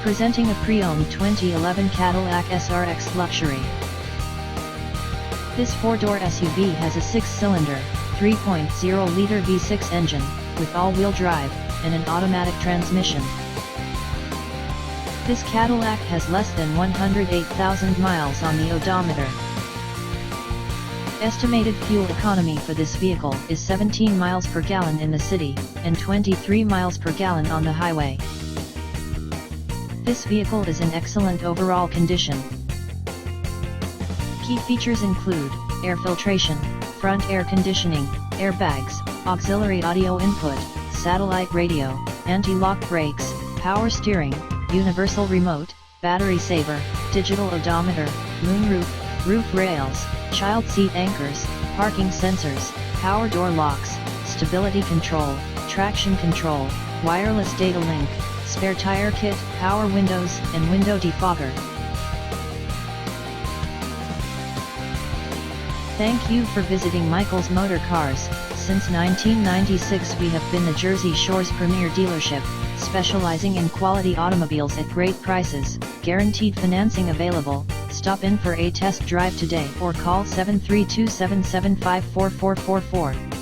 Presenting a pre-owned 2011 Cadillac SRX Luxury. This four-door SUV has a six-cylinder, 3.0-liter V6 engine, with all-wheel drive, and an automatic transmission. This Cadillac has less than 108,000 miles on the odometer. Estimated fuel economy for this vehicle is 17 miles per gallon in the city, and 23 miles per gallon on the highway. This vehicle is in excellent overall condition. Key features include air filtration, front air conditioning, airbags, auxiliary audio input, satellite radio, anti-lock brakes, power steering, universal remote, battery saver, digital odometer, moonroof, roof rails, child seat anchors, parking sensors, power door locks, stability control, traction control, wireless data link, spare tire kit, power windows, and window defogger. Thank you for visiting Michael's Motorcars. Since 1996 we have been the Jersey Shore's premier dealership, specializing in quality automobiles at great prices, guaranteed financing available. Stop in for a test drive today or call 732-775-4444.